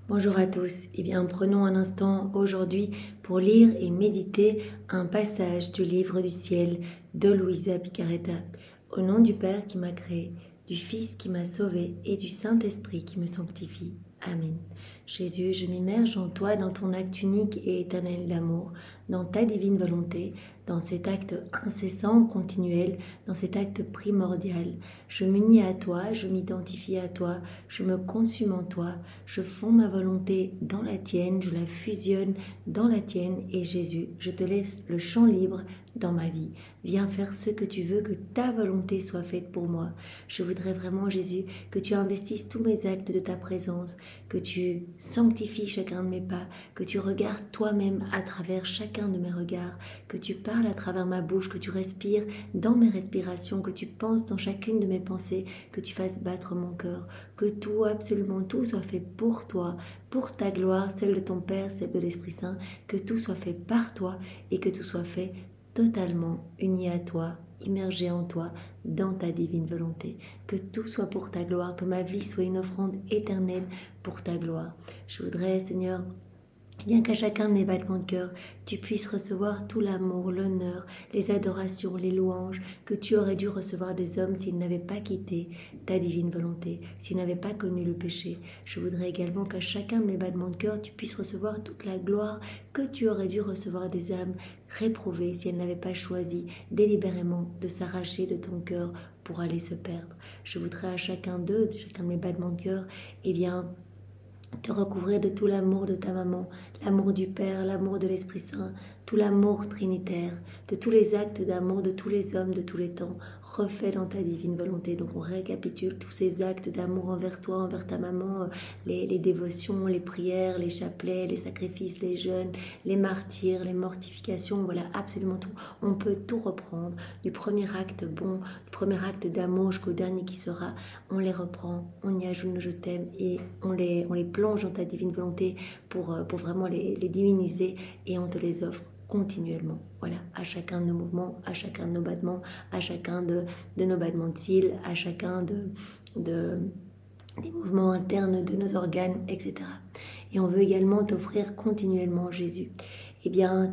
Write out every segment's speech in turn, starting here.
Bonjour à tous. Prenons un instant aujourd'hui pour lire et méditer un passage du livre du ciel de Luisa Picaretta. Au nom du Père qui m'a créé, du Fils qui m'a sauvé et du Saint-Esprit qui me sanctifie. Amen. Jésus, je m'immerge en toi, dans ton acte unique et éternel d'amour, dans ta divine volonté, dans cet acte incessant, continuel, dans cet acte primordial. Je m'unis à toi, je m'identifie à toi, je me consume en toi, je fonds ma volonté dans la tienne, je la fusionne dans la tienne et Jésus, je te laisse le champ libre dans ma vie. Viens faire ce que tu veux, que ta volonté soit faite pour moi. Je voudrais vraiment, Jésus, que tu investisses tous mes actes de ta présence, que tu sanctifies chacun de mes pas, que tu regardes toi-même à travers chacun de mes regards, que tu parles à travers ma bouche, que tu respires dans mes respirations, que tu penses dans chacune de mes pensées, que tu fasses battre mon cœur, que tout, absolument tout soit fait pour toi, pour ta gloire, celle de ton Père, celle de l'Esprit Saint, que tout soit fait par toi et que tout soit fait totalement uni à toi, immergé en toi, dans ta divine volonté. Que tout soit pour ta gloire, que ma vie soit une offrande éternelle pour ta gloire. Je voudrais, Seigneur, bien qu'à chacun de mes battements de cœur, tu puisses recevoir tout l'amour, l'honneur, les adorations, les louanges que tu aurais dû recevoir des hommes s'ils n'avaient pas quitté ta divine volonté, s'ils n'avaient pas connu le péché. Je voudrais également qu'à chacun de mes battements de cœur, tu puisses recevoir toute la gloire que tu aurais dû recevoir des âmes réprouvées si elles n'avaient pas choisi délibérément de s'arracher de ton cœur pour aller se perdre. Je voudrais à chacun d'eux, chacun de mes battements de cœur, te recouvrir de tout l'amour de ta maman, l'amour du Père, l'amour de l'Esprit Saint, tout l'amour trinitaire, de tous les actes d'amour de tous les hommes de tous les temps, refaits dans ta divine volonté. Donc on récapitule tous ces actes d'amour envers toi, envers ta maman, les dévotions, les prières, les chapelets, les sacrifices, les jeûnes, les martyrs, les mortifications, voilà, absolument tout. On peut tout reprendre, du premier acte bon, du premier acte d'amour jusqu'au dernier qui sera, on les reprend, on y ajoute nos je t'aime et on les plonge dans ta divine volonté pour vraiment les diviniser et on te les offre continuellement, voilà, à chacun de nos mouvements, à chacun de nos battements, à chacun de nos battements de cils, à chacun des mouvements internes de nos organes, etc. Et on veut également t'offrir continuellement, Jésus,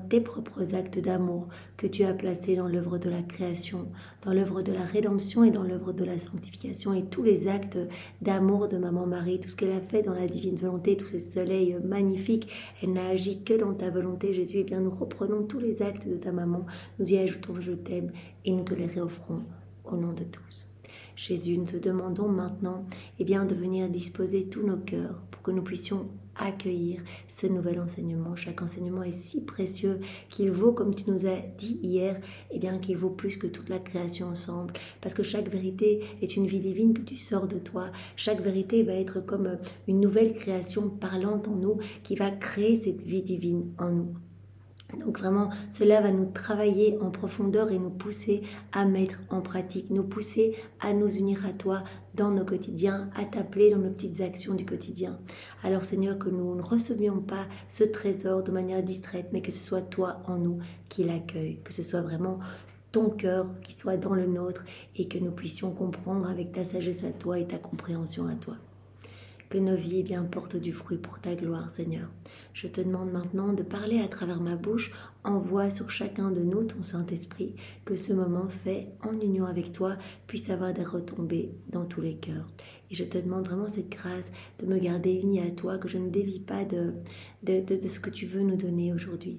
tes propres actes d'amour que tu as placés dans l'œuvre de la création, dans l'œuvre de la rédemption et dans l'œuvre de la sanctification et tous les actes d'amour de Maman Marie, tout ce qu'elle a fait dans la divine volonté, tous ces soleils magnifiques, elle n'a agi que dans ta volonté, Jésus. Nous reprenons tous les actes de ta maman, nous y ajoutons je t'aime et nous te les réoffrons au nom de tous. Jésus, nous te demandons maintenant de venir disposer tous nos cœurs pour que nous puissions accueillir ce nouvel enseignement. Chaque enseignement est si précieux qu'il vaut, comme tu nous as dit hier, qu'il vaut plus que toute la création ensemble. Parce que chaque vérité est une vie divine que tu sors de toi. Chaque vérité va être comme une nouvelle création parlante en nous qui va créer cette vie divine en nous. Donc vraiment, cela va nous travailler en profondeur et nous pousser à mettre en pratique, nous pousser à nous unir à toi dans nos quotidiens, à t'appeler dans nos petites actions du quotidien. Alors Seigneur, que nous ne recevions pas ce trésor de manière distraite, mais que ce soit toi en nous qui l'accueille, que ce soit vraiment ton cœur qui soit dans le nôtre et que nous puissions comprendre avec ta sagesse à toi et ta compréhension à toi. Que nos vies portent du fruit pour ta gloire, Seigneur. Je te demande maintenant de parler à travers ma bouche. Envoie sur chacun de nous ton Saint-Esprit, que ce moment fait en union avec toi puisse avoir des retombées dans tous les cœurs. Et je te demande vraiment cette grâce de me garder unie à toi, que je ne dévie pas de ce que tu veux nous donner aujourd'hui.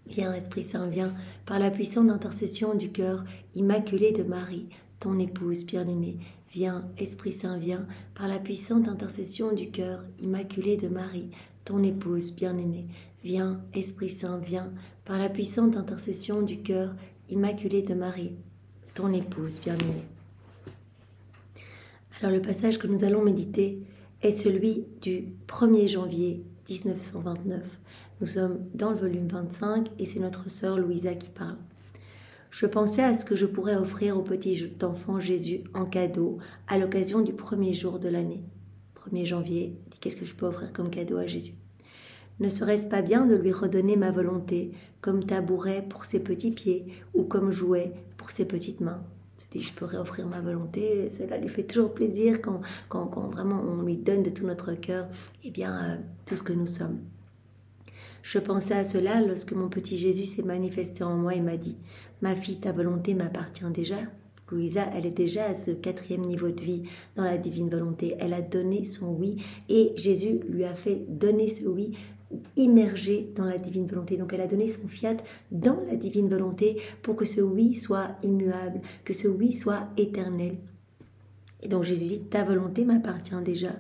Viens, Esprit Saint, viens, par la puissante intercession du cœur immaculé de Marie, ton épouse bien-aimée. Viens, Esprit Saint, viens, par la puissante intercession du cœur immaculé de Marie, ton épouse bien-aimée. Viens, Esprit Saint, viens, par la puissante intercession du cœur immaculé de Marie, ton épouse bien-aimée. Alors le passage que nous allons méditer est celui du 1er janvier 1929. Nous sommes dans le volume 25 et c'est notre sœur Louisa qui parle. Je pensais à ce que je pourrais offrir au petit enfant Jésus en cadeau à l'occasion du premier jour de l'année. 1er janvier, qu'est-ce que je peux offrir comme cadeau à Jésus? Ne serait-ce pas bien de lui redonner ma volonté, comme tabouret pour ses petits pieds ou comme jouet pour ses petites mains? dis, je pourrais offrir ma volonté. Cela lui fait toujours plaisir quand vraiment on lui donne de tout notre cœur, eh bien, tout ce que nous sommes. Je pensais à cela lorsque mon petit Jésus s'est manifesté en moi et m'a dit « Ma fille, ta volonté m'appartient déjà ». Louisa, elle est déjà à ce 4e niveau de vie dans la divine volonté. Elle a donné son oui et Jésus lui a fait donner ce oui immergé dans la divine volonté. Donc elle a donné son fiat dans la divine volonté pour que ce oui soit immuable, que ce oui soit éternel. Et donc Jésus dit, ta volonté m'appartient déjà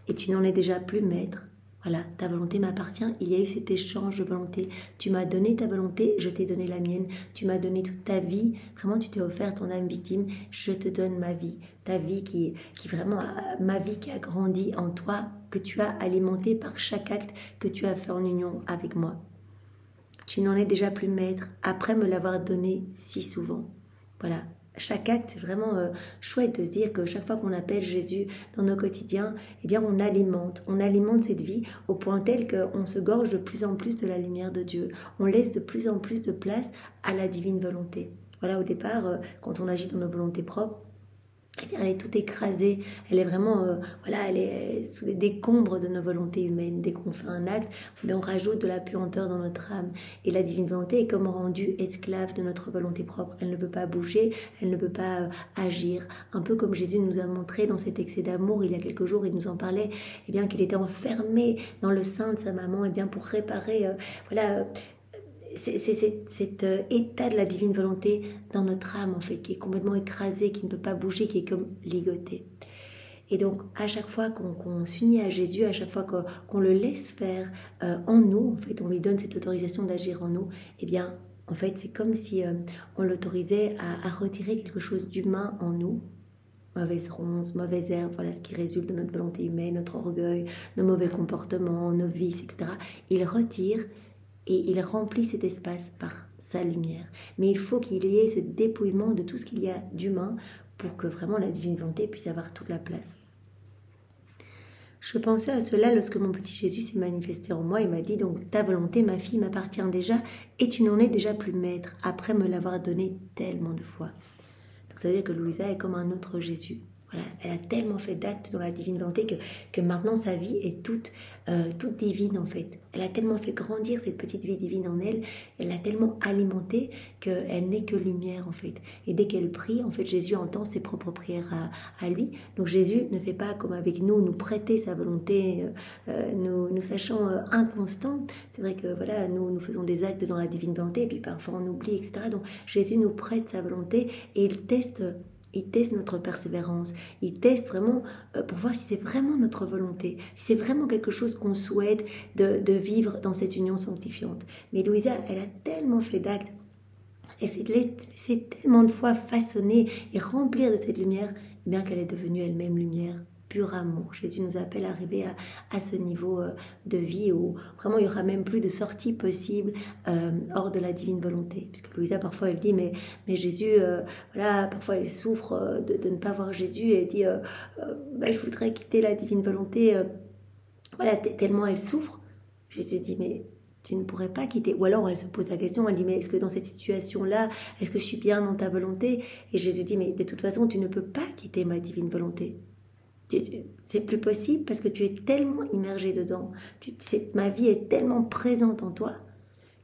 et tu n'en es déjà plus maître. Voilà, ta volonté m'appartient, il y a eu cet échange de volonté. Tu m'as donné ta volonté, je t'ai donné la mienne. Tu m'as donné toute ta vie, vraiment tu t'es offert ton âme victime. Je te donne ma vie, ta vie qui vraiment, ma vie qui a grandi en toi, que tu as alimentée par chaque acte que tu as fait en union avec moi. Tu n'en es déjà plus maître, après me l'avoir donné si souvent. Voilà. Chaque acte, c'est vraiment chouette de se dire que chaque fois qu'on appelle Jésus dans nos quotidiens, eh bien on alimente cette vie au point tel qu'on se gorge de plus en plus de la lumière de Dieu. On laisse de plus en plus de place à la divine volonté. Voilà, au départ, quand on agit dans nos volontés propres, eh bien, elle est toute écrasée, elle est vraiment, voilà, elle est sous les décombres de nos volontés humaines. Dès qu'on fait un acte, on rajoute de la puanteur dans notre âme. Et la divine volonté est comme rendue esclave de notre volonté propre. Elle ne peut pas bouger, elle ne peut pas agir. Un peu comme Jésus nous a montré dans cet excès d'amour, il y a quelques jours, il nous en parlait, eh bien, qu'il était enfermé dans le sein de sa maman, eh bien, pour réparer, voilà, c'est cet état de la divine volonté dans notre âme, en fait, qui est complètement écrasé, qui ne peut pas bouger, qui est comme ligoté. Et donc, à chaque fois qu'on s'unit à Jésus, à chaque fois qu'on le laisse faire en nous, en fait, on lui donne cette autorisation d'agir en nous, eh bien, en fait, c'est comme si on l'autorisait à retirer quelque chose d'humain en nous, mauvaise ronce, mauvaise herbe, voilà ce qui résulte de notre volonté humaine, notre orgueil, nos mauvais comportements, nos vices, etc. Il retire et il remplit cet espace par sa lumière. Mais il faut qu'il y ait ce dépouillement de tout ce qu'il y a d'humain pour que vraiment la divine volonté puisse avoir toute la place. Je pensais à cela lorsque mon petit Jésus s'est manifesté en moi et m'a dit, donc ta volonté, ma fille, m'appartient déjà et tu n'en es déjà plus maître, après me l'avoir donné tellement de fois. Donc ça veut dire que Louisa est comme un autre Jésus. Voilà, elle a tellement fait d'actes dans la divine volonté que maintenant sa vie est toute divine en fait. Elle a tellement fait grandir cette petite vie divine en elle, elle l'a tellement alimentée qu'elle n'est que lumière en fait. Et dès qu'elle prie, en fait Jésus entend ses propres prières à lui. Donc Jésus ne fait pas comme avec nous prêter sa volonté, nous sachant inconstants. C'est vrai que voilà, nous faisons des actes dans la divine volonté et puis parfois on oublie, etc. Donc Jésus nous prête sa volonté et il teste notre persévérance, il teste vraiment pour voir si c'est vraiment notre volonté, si c'est vraiment quelque chose qu'on souhaite de vivre dans cette union sanctifiante. Mais Louisa, elle a tellement fait d'actes, et c'est tellement de fois façonnée et remplir de cette lumière, eh bien qu'elle est devenue elle-même lumière. Pur amour. Jésus nous appelle à arriver à ce niveau de vie où vraiment il n'y aura même plus de sortie possible hors de la divine volonté. Puisque Louisa, parfois, elle dit, mais Jésus, voilà, parfois elle souffre de ne pas voir Jésus et elle dit, je voudrais quitter la divine volonté. Voilà, tellement elle souffre. Jésus dit, mais tu ne pourrais pas quitter. Ou alors elle se pose la question, elle dit, mais est-ce que dans cette situation-là, est-ce que je suis bien dans ta volonté? Et Jésus dit, mais de toute façon, tu ne peux pas quitter ma divine volonté. C'est plus possible parce que tu es tellement immergé dedans. Ma vie est tellement présente en toi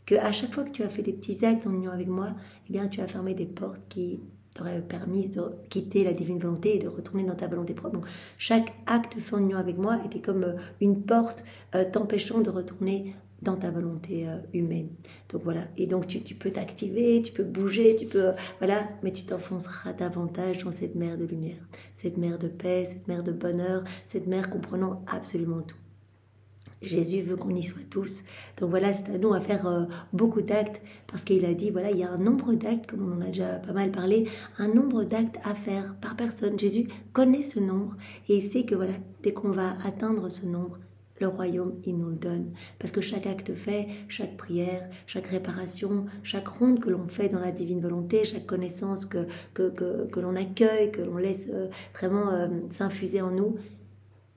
qu'à chaque fois que tu as fait des petits actes en union avec moi, eh bien, tu as fermé des portes qui t'auraient permis de quitter la divine volonté et de retourner dans ta volonté propre. Donc, chaque acte fait en union avec moi était comme une porte t'empêchant de retourner dans ta volonté humaine. Donc voilà, et donc tu peux t'activer, tu peux bouger, voilà, mais tu t'enfonceras davantage dans cette mer de lumière, cette mer de paix, cette mer de bonheur, cette mer comprenant absolument tout. Jésus veut qu'on y soit tous. Donc voilà, c'est à nous à faire beaucoup d'actes, parce qu'il a dit, voilà, il y a un nombre d'actes, comme on en a déjà pas mal parlé, un nombre d'actes à faire par personne. Jésus connaît ce nombre, et il sait que voilà, dès qu'on va atteindre ce nombre, le royaume, il nous le donne. Parce que chaque acte fait, chaque prière, chaque réparation, chaque ronde que l'on fait dans la divine volonté, chaque connaissance que l'on accueille, que l'on laisse vraiment s'infuser en nous,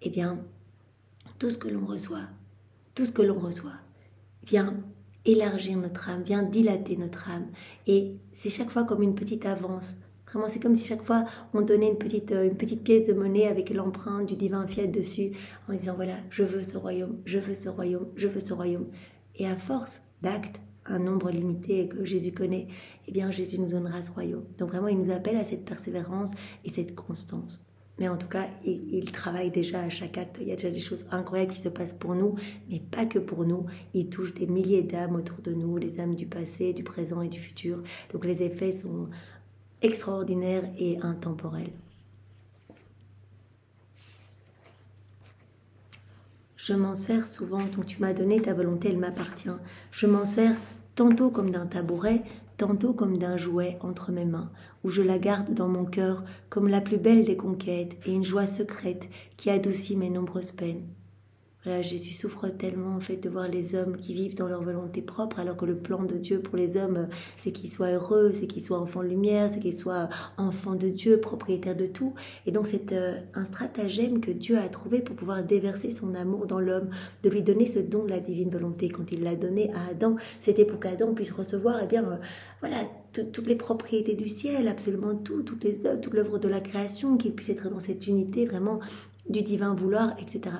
eh bien, tout ce que l'on reçoit vient élargir notre âme, vient dilater notre âme. Et c'est chaque fois comme une petite avance, Vraiment, c'est comme si chaque fois on donnait une petite pièce de monnaie avec l'empreinte du divin fiat dessus, en disant voilà, je veux ce royaume, je veux ce royaume, je veux ce royaume. Et à force d'actes, un nombre limité que Jésus connaît, eh bien Jésus nous donnera ce royaume. Donc vraiment, il nous appelle à cette persévérance et cette constance. Mais en tout cas, il travaille déjà à chaque acte. Il y a déjà des choses incroyables qui se passent pour nous, mais pas que pour nous. Il touche des milliers d'âmes autour de nous, les âmes du passé, du présent et du futur. Donc les effets sont extraordinaires et intemporels. Je m'en sers souvent, donc tu m'as donné ta volonté, elle m'appartient. Je m'en sers tantôt comme d'un tabouret, tantôt comme d'un jouet entre mes mains, où je la garde dans mon cœur comme la plus belle des conquêtes et une joie secrète qui adoucit mes nombreuses peines. Voilà, Jésus souffre tellement en fait de voir les hommes qui vivent dans leur volonté propre, alors que le plan de Dieu pour les hommes, c'est qu'ils soient heureux, c'est qu'ils soient enfants de lumière, c'est qu'ils soient enfants de Dieu, propriétaires de tout. Et donc c'est un stratagème que Dieu a trouvé pour pouvoir déverser son amour dans l'homme, de lui donner ce don de la divine volonté. Quand il l'a donné à Adam, c'était pour qu'Adam puisse recevoir, voilà, toutes les propriétés du ciel, absolument tout, toutes les œuvres, toute l'œuvre de la création, qu'il puisse être dans cette unité vraiment du divin vouloir, etc.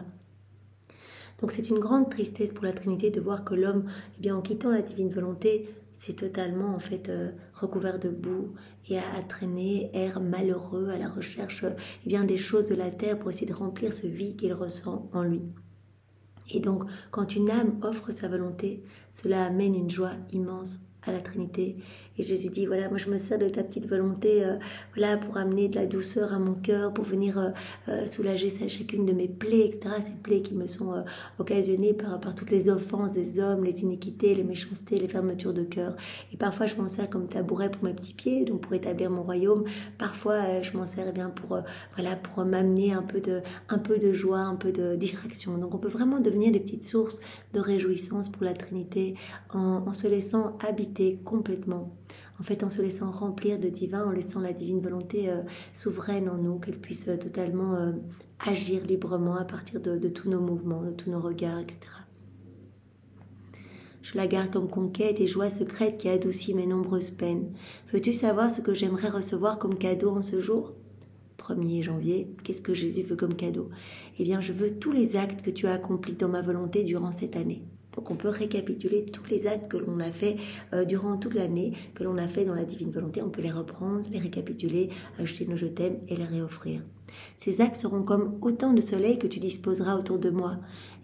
Donc c'est une grande tristesse pour la Trinité de voir que l'homme, en quittant la divine volonté, s'est totalement en fait recouvert de boue et a traîné, erre malheureux à la recherche des choses de la terre pour essayer de remplir ce vide qu'il ressent en lui. Et donc quand une âme offre sa volonté, cela amène une joie immense à la Trinité. Et Jésus dit, voilà, moi je me sers de ta petite volonté voilà, pour amener de la douceur à mon cœur, pour venir soulager chacune de mes plaies, etc. Ces plaies qui me sont occasionnées par toutes les offenses des hommes, les iniquités, les méchancetés, les fermetures de cœur. Et parfois je m'en sers comme tabouret pour mes petits pieds, donc pour établir mon royaume. Parfois je m'en sers pour m'amener un peu de joie, un peu de distraction. Donc on peut vraiment devenir des petites sources de réjouissance pour la Trinité en se laissant habiter complètement. En fait, en se laissant remplir de divin, en laissant la divine volonté souveraine en nous, qu'elle puisse totalement agir librement à partir de tous nos mouvements, de tous nos regards, etc. Je la garde comme conquête et joie secrète qui adoucit mes nombreuses peines. Veux-tu savoir ce que j'aimerais recevoir comme cadeau en ce jour ? 1er janvier, qu'est-ce que Jésus veut comme cadeau ? Eh bien, je veux tous les actes que tu as accomplis dans ma volonté durant cette année. Donc on peut récapituler tous les actes que l'on a fait durant toute l'année, que l'on a fait dans la divine volonté. On peut les reprendre, les récapituler, ajouter nos je t'aime et les réoffrir. Ces actes seront comme autant de soleil que tu disposeras autour de moi.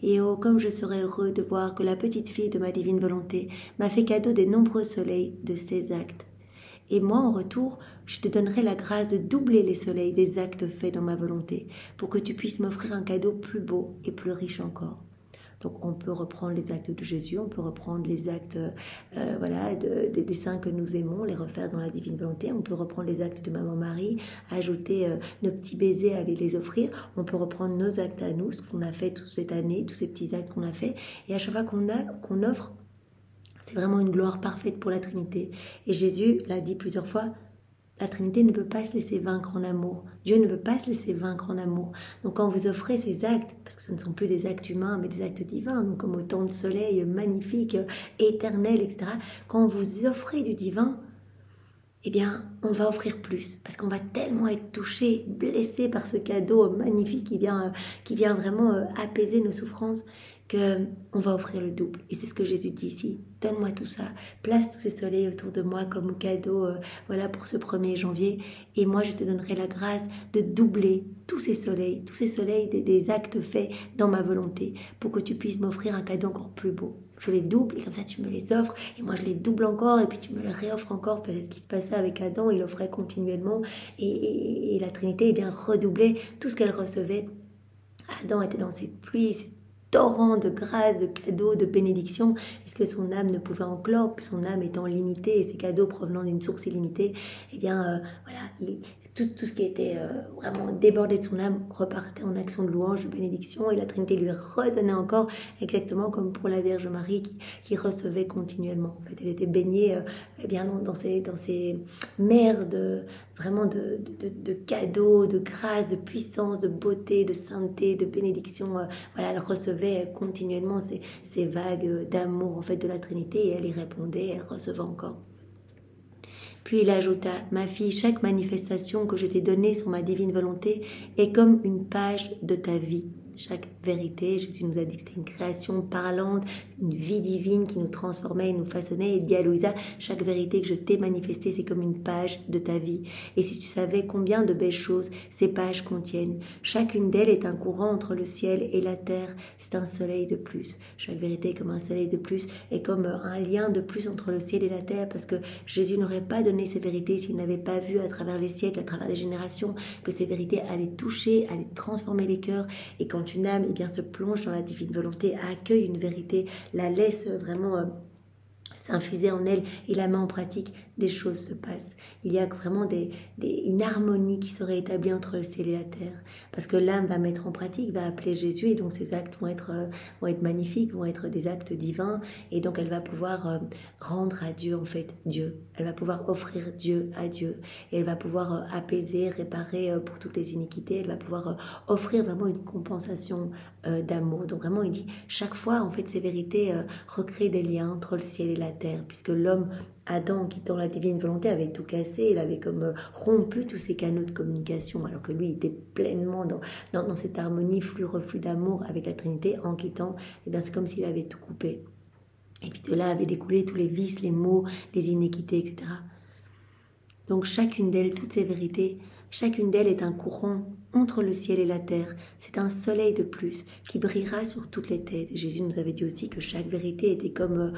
Et oh, comme je serai heureux de voir que la petite fille de ma divine volonté m'a fait cadeau des nombreux soleils de ces actes. Et moi, en retour, je te donnerai la grâce de doubler les soleils des actes faits dans ma volonté, pour que tu puisses m'offrir un cadeau plus beau et plus riche encore. Donc on peut reprendre les actes de Jésus, on peut reprendre les actes des saints que nous aimons, les refaire dans la divine volonté. On peut reprendre les actes de Maman Marie, ajouter nos petits baisers, aller les offrir. On peut reprendre nos actes à nous, ce qu'on a fait toute cette année, tous ces petits actes qu'on a fait. Et à chaque fois qu'on offre, c'est vraiment une gloire parfaite pour la Trinité. Et Jésus l'a dit plusieurs fois, la Trinité ne peut pas se laisser vaincre en amour. Dieu ne peut pas se laisser vaincre en amour. Donc quand vous offrez ces actes, parce que ce ne sont plus des actes humains, mais des actes divins, donc comme autant de soleil magnifiques, éternels, etc. Quand vous offrez du divin, eh bien, on va offrir plus, parce qu'on va tellement être touché, blessé par ce cadeau magnifique qui vient vraiment apaiser nos souffrances, qu'on va offrir le double. Et c'est ce que Jésus dit ici. Donne-moi tout ça. Place tous ces soleils autour de moi comme cadeau pour ce 1er janvier. Et moi, je te donnerai la grâce de doubler tous ces soleils des actes faits dans ma volonté, pour que tu puisses m'offrir un cadeau encore plus beau. Je les double et comme ça tu me les offres et moi je les double encore et puis tu me les réoffres encore. C'est ce qui se passait avec Adam, il offrait continuellement et la Trinité redoublait tout ce qu'elle recevait. Adam était dans cette pluie, cette torrent de grâce, de cadeaux, de bénédictions. Est-ce que son âme ne pouvait en clore, son âme étant limitée et ses cadeaux provenant d'une source illimitée? Tout ce qui était vraiment débordé de son âme repartait en action de louange, de bénédiction, et la Trinité lui redonnait encore, exactement comme pour la Vierge Marie qui recevait continuellement. En fait, elle était baignée dans ces mers de cadeaux, de grâce, de puissance, de beauté, de sainteté, de bénédiction. Elle recevait continuellement ces vagues d'amour en fait de la Trinité et elle y répondait, elle recevait encore. Puis il ajouta, ma fille, chaque manifestation que je t'ai donnée sur ma divine volonté est comme une page de ta vie. Chaque vérité, Jésus nous a dit que c'était une création parlante, une vie divine qui nous transformait et nous façonnait. Et il dit à Louisa, chaque vérité que je t'ai manifestée, c'est comme une page de ta vie. Et si tu savais combien de belles choses ces pages contiennent, chacune d'elles est un courant entre le ciel et la terre, c'est un soleil de plus. Chaque vérité est comme un soleil de plus et comme un lien de plus entre le ciel et la terre, parce que Jésus n'aurait pas donné ces vérités s'il n'avait pas vu à travers les siècles, à travers les générations, que ces vérités allaient toucher, allaient transformer les cœurs. Et quand une âme se plonge dans la divine volonté, accueille une vérité, la laisse vraiment s'infuser en elle et la met en pratique, des choses se passent. Il y a vraiment une harmonie qui serait établie entre le ciel et la terre. Parce que l'âme va mettre en pratique, va appeler Jésus, et donc ces actes vont être magnifiques, vont être des actes divins, et donc elle va pouvoir rendre à Dieu, en fait, Dieu. Elle va pouvoir offrir Dieu à Dieu, et elle va pouvoir apaiser, réparer pour toutes les iniquités, elle va pouvoir offrir vraiment une compensation d'amour. Donc vraiment, il dit, chaque fois, en fait, ces vérités recréent des liens entre le ciel et la terre, puisque l'homme, Adam, qui dans la divine volonté avait tout cassé, il avait comme rompu tous ses canaux de communication, alors que lui était pleinement dans cette harmonie, flux-reflux d'amour avec la Trinité. En quittant, c'est comme s'il avait tout coupé. Et puis de là avaient découlé tous les vices, les maux, les iniquités, etc. Donc chacune d'elles, toutes ces vérités, chacune d'elles est un courant entre le ciel et la terre. C'est un soleil de plus qui brillera sur toutes les têtes. Jésus nous avait dit aussi que chaque vérité était comme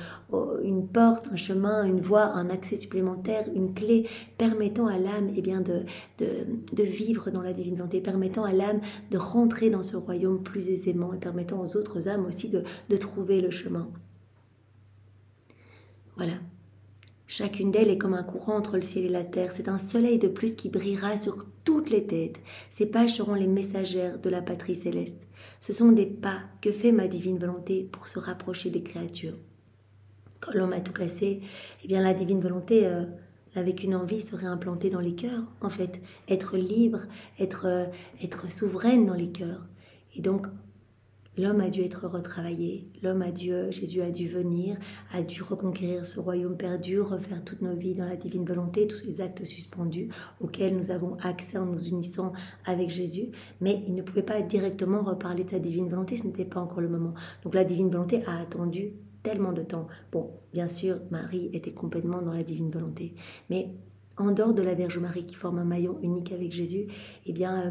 une porte, un chemin, une voie, un accès supplémentaire, une clé permettant à l'âme de vivre dans la divine volonté, permettant à l'âme de rentrer dans ce royaume plus aisément et permettant aux autres âmes aussi de trouver le chemin. Voilà. Chacune d'elles est comme un courant entre le ciel et la terre. C'est un soleil de plus qui brillera sur toutes les têtes. Ces pages seront les messagères de la patrie céleste. Ce sont des pas que fait ma divine volonté pour se rapprocher des créatures. Quand l'homme a tout cassé, la divine volonté, avec une envie, serait implantée dans les cœurs. En fait, être libre, être souveraine dans les cœurs. Et donc, l'homme a dû être retravaillé, Jésus a dû venir, a dû reconquérir ce royaume perdu, refaire toutes nos vies dans la divine volonté, tous ces actes suspendus auxquels nous avons accès en nous unissant avec Jésus, mais il ne pouvait pas directement reparler de sa divine volonté, ce n'était pas encore le moment. Donc la divine volonté a attendu tellement de temps. Bon, bien sûr, Marie était complètement dans la divine volonté, mais en dehors de la Vierge Marie qui forme un maillon unique avec Jésus, la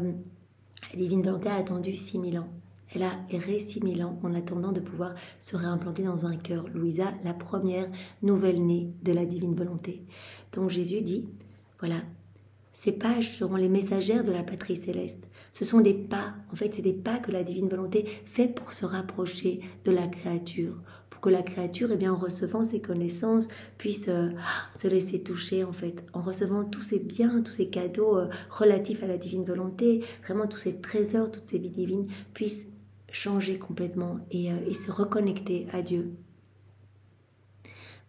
divine volonté a attendu 6000 ans. Elle a erré 6000 ans en attendant de pouvoir se réimplanter dans un cœur. Louisa, la première nouvelle-née de la divine volonté. Donc Jésus dit, voilà, ces pages seront les messagères de la patrie céleste. Ce sont des pas, en fait c'est des pas que la divine volonté fait pour se rapprocher de la créature. Pour que la créature, en recevant ses connaissances, puisse se laisser toucher, en fait. En recevant tous ces biens, tous ces cadeaux relatifs à la divine volonté, vraiment tous ces trésors, toutes ces vies divines, puissent changer complètement et se reconnecter à Dieu.